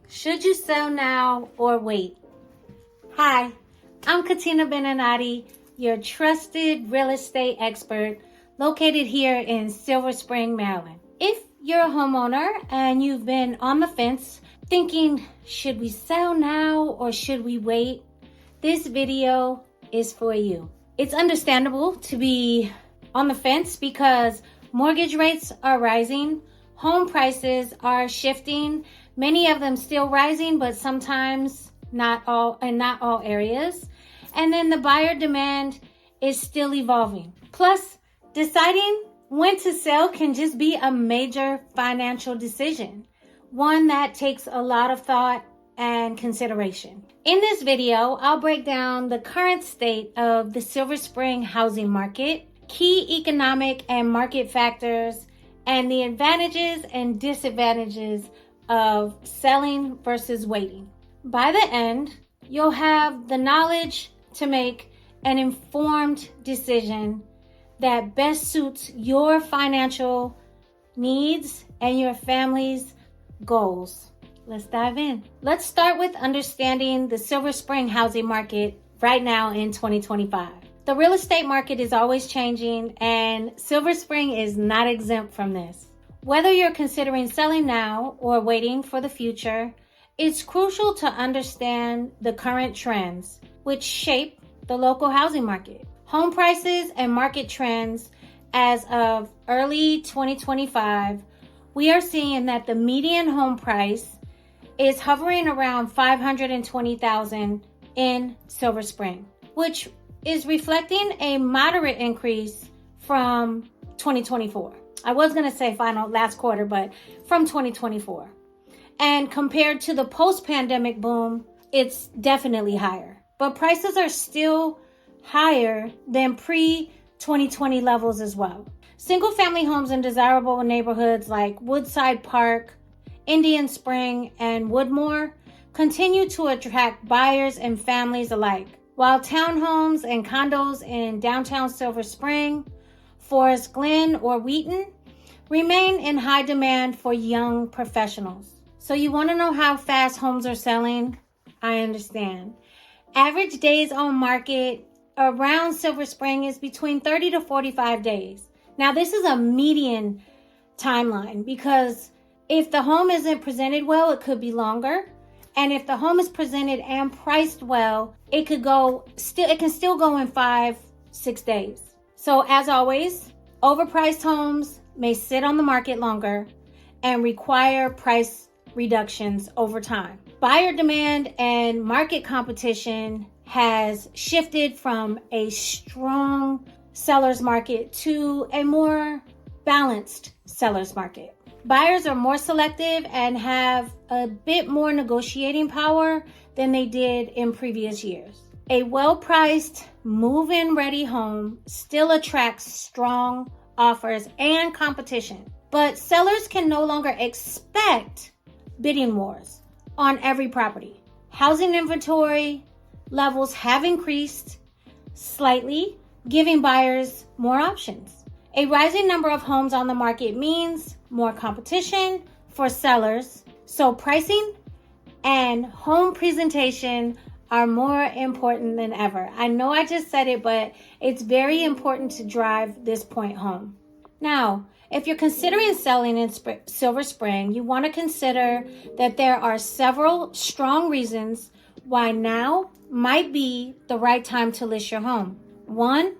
Should you sell now or wait? Hi, I'm Katina Benenate, your trusted real estate expert located here in Silver Spring, Maryland. If you're a homeowner and you've been on the fence thinking, should we sell now or should we wait? This video is for you. It's understandable to be on the fence because mortgage rates are rising, home prices are shifting, many of them still rising, but sometimes not all areas. And then the buyer demand is still evolving. Plus, deciding when to sell can just be a major financial decision, one that takes a lot of thought and consideration. In this video, I'll break down the current state of the Silver Spring housing market, key economic and market factors, and the advantages and disadvantages of selling versus waiting. By the end, you'll have the knowledge to make an informed decision that best suits your financial needs and your family's goals. Let's dive in. Let's start with understanding the Silver Spring housing market right now in 2025. The real estate market is always changing, and Silver Spring is not exempt from this. Whether you're considering selling now or waiting for the future, it's crucial to understand the current trends which shape the local housing market. Home prices and market trends as of early 2025, we are seeing that the median home price is hovering around $520,000 in Silver Spring, which is reflecting a moderate increase from 2024. I was going to say last quarter, but from 2024. And compared to the post-pandemic boom, it's definitely higher. But prices are still higher than pre-2020 levels as well. Single-family homes in desirable neighborhoods like Woodside Park, Indian Spring, and Woodmore continue to attract buyers and families alike, while townhomes and condos in downtown Silver Spring, Forest Glen, or Wheaton remain in high demand for young professionals. So you want to know how fast homes are selling? I understand. Average days on market around Silver Spring is between 30 to 45 days. Now, this is a median timeline because if the home isn't presented well, it could be longer. And if the home is presented and priced well, it can still go in 5-6 days. So as always, overpriced homes may sit on the market longer and require price reductions over time. Buyer demand and market competition has shifted from a strong seller's market to a more balanced seller's market. Buyers are more selective and have a bit more negotiating power than they did in previous years. A well-priced, move-in ready home still attracts strong offers and competition, but sellers can no longer expect bidding wars on every property. Housing inventory levels have increased slightly, giving buyers more options. A rising number of homes on the market means more competition for sellers, so pricing and home presentation are more important than ever. I know I just said it, but it's very important to drive this point home. Now, if you're considering selling in Silver Spring, you want to consider that there are several strong reasons why now might be the right time to list your home. 1,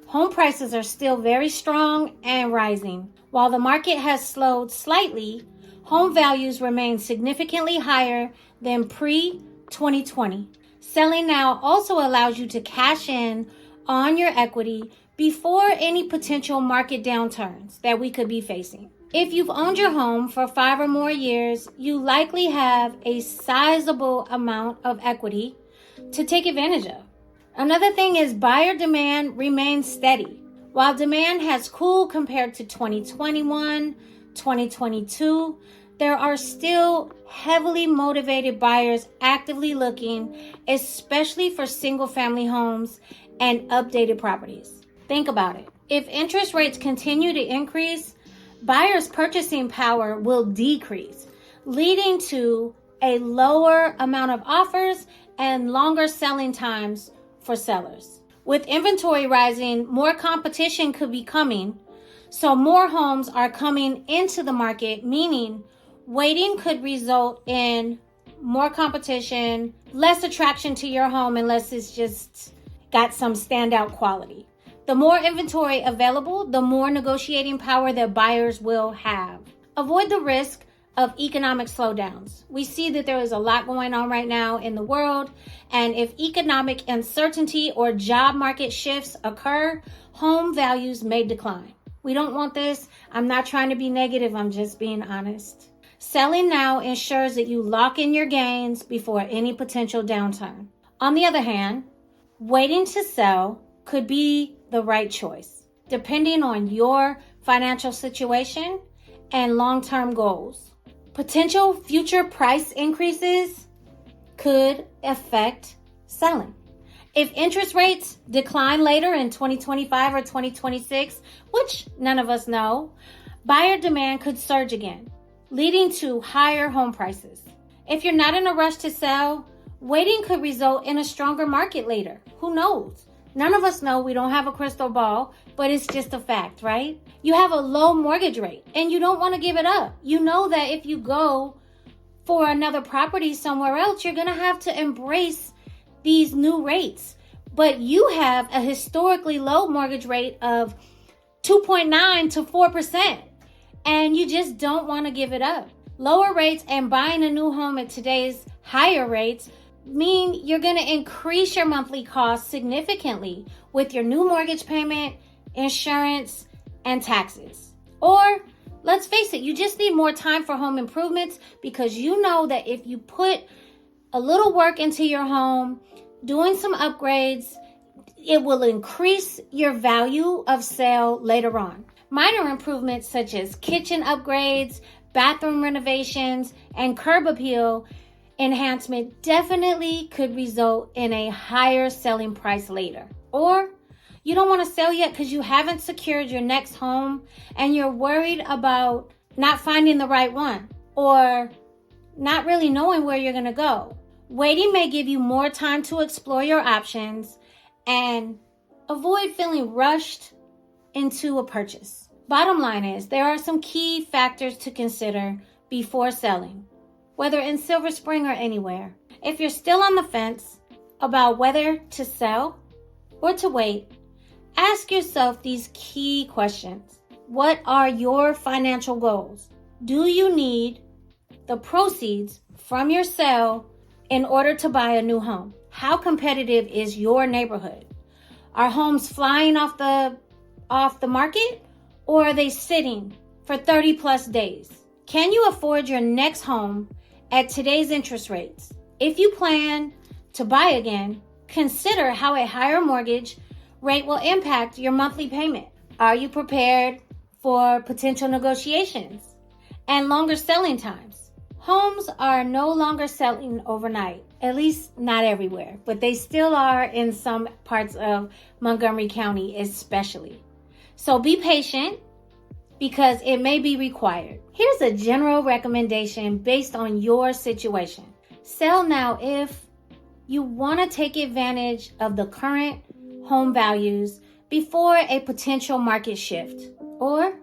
home prices are still very strong and rising. While the market has slowed slightly, home values remain significantly higher than pre-2020. Selling now also allows you to cash in on your equity before any potential market downturns that we could be facing. If you've owned your home for 5 or more years, you likely have a sizable amount of equity to take advantage of. Another thing is buyer demand remains steady. While demand has cooled compared to 2021, 2022, there are still heavily motivated buyers actively looking, especially for single-family homes and updated properties. Think about it. If interest rates continue to increase, buyers' purchasing power will decrease, leading to a lower amount of offers and longer selling times for sellers. With inventory rising, more competition could be coming. So more homes are coming into the market, meaning waiting could result in more competition, less attraction to your home unless it's just got some standout quality. The more inventory available, the more negotiating power that buyers will have. Avoid the risk of economic slowdowns. We see that there is a lot going on right now in the world, and if economic uncertainty or job market shifts occur, home values may decline. We don't want this. I'm not trying to be negative, I'm just being honest. Selling now ensures that you lock in your gains before any potential downturn. On the other hand, waiting to sell could be the right choice, depending on your financial situation and long-term goals. Potential future price increases could affect selling. If interest rates decline later in 2025 or 2026, which none of us know, buyer demand could surge again, leading to higher home prices. If you're not in a rush to sell, waiting could result in a stronger market later. Who knows? None of us know. We don't have a crystal ball, but it's just a fact, right? You have a low mortgage rate and you don't want to give it up. You know that if you go for another property somewhere else, you're going to have to embrace these new rates. But you have a historically low mortgage rate of 2.9 to 4%, and you just don't want to give it up. Lower rates and buying a new home at today's higher rates mean you're going to increase your monthly costs significantly with your new mortgage payment, insurance, and taxes. Or let's face it, you just need more time for home improvements because you know that if you put a little work into your home, doing some upgrades, it will increase your value of sale later on. Minor improvements such as kitchen upgrades, bathroom renovations, and curb appeal enhancement definitely could result in a higher selling price later. Or you don't want to sell yet because you haven't secured your next home and you're worried about not finding the right one or not really knowing where you're going to go. Waiting may give you more time to explore your options and avoid feeling rushed into a purchase. Bottom line is, there are some key factors to consider before selling, whether in Silver Spring or anywhere. If you're still on the fence about whether to sell or to wait, ask yourself these key questions. What are your financial goals? Do you need the proceeds from your sale in order to buy a new home? How competitive is your neighborhood? Are homes flying off the market, or are they sitting for 30 plus days? Can you afford your next home at today's interest rates? If you plan to buy again, consider how a higher mortgage rate will impact your monthly payment. Are you prepared for potential negotiations and longer selling times? Homes are no longer selling overnight, at least not everywhere, but they still are in some parts of Montgomery County especially. So be patient because it may be required. Here's a general recommendation based on your situation. Sell now if you want to take advantage of the current home values before a potential market shift. Or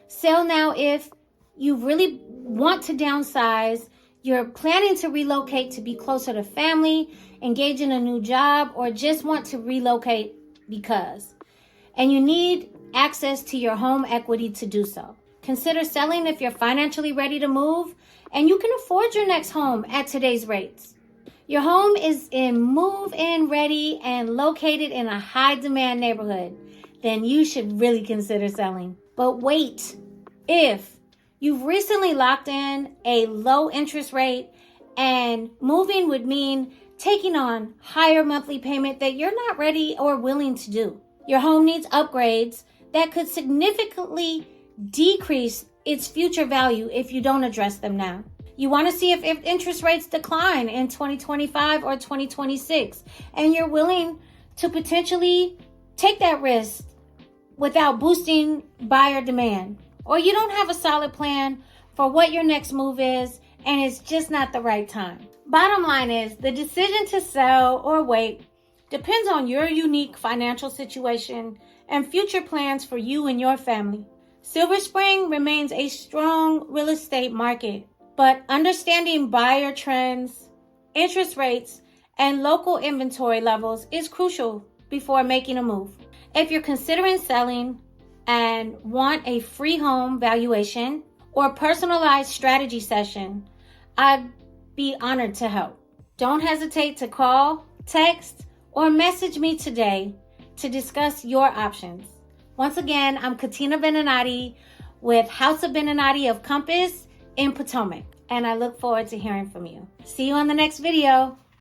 sell now if you really want to downsize, you're planning to relocate to be closer to family, engage in a new job, or just want to relocate because. And you need access to your home equity to do so. Consider selling if you're financially ready to move and you can afford your next home at today's rates. Your home is in move-in ready and located in a high-demand neighborhood, then you should really consider selling. But wait, if you've recently locked in a low interest rate and moving would mean taking on higher monthly payment that you're not ready or willing to do. Your home needs upgrades that could significantly decrease its future value if you don't address them now. You want to see if interest rates decline in 2025 or 2026, and you're willing to potentially take that risk without boosting buyer demand. Or you don't have a solid plan for what your next move is and it's just not the right time. Bottom line is, the decision to sell or wait depends on your unique financial situation and future plans for you and your family. Silver Spring remains a strong real estate market, but understanding buyer trends, interest rates, and local inventory levels is crucial before making a move. If you're considering selling and want a free home valuation or personalized strategy session, I'd be honored to help. Don't hesitate to call, text, or message me today to discuss your options. Once again, I'm Katina Benenate with House of Benenate of Compass in Potomac, and I look forward to hearing from you. See you on the next video.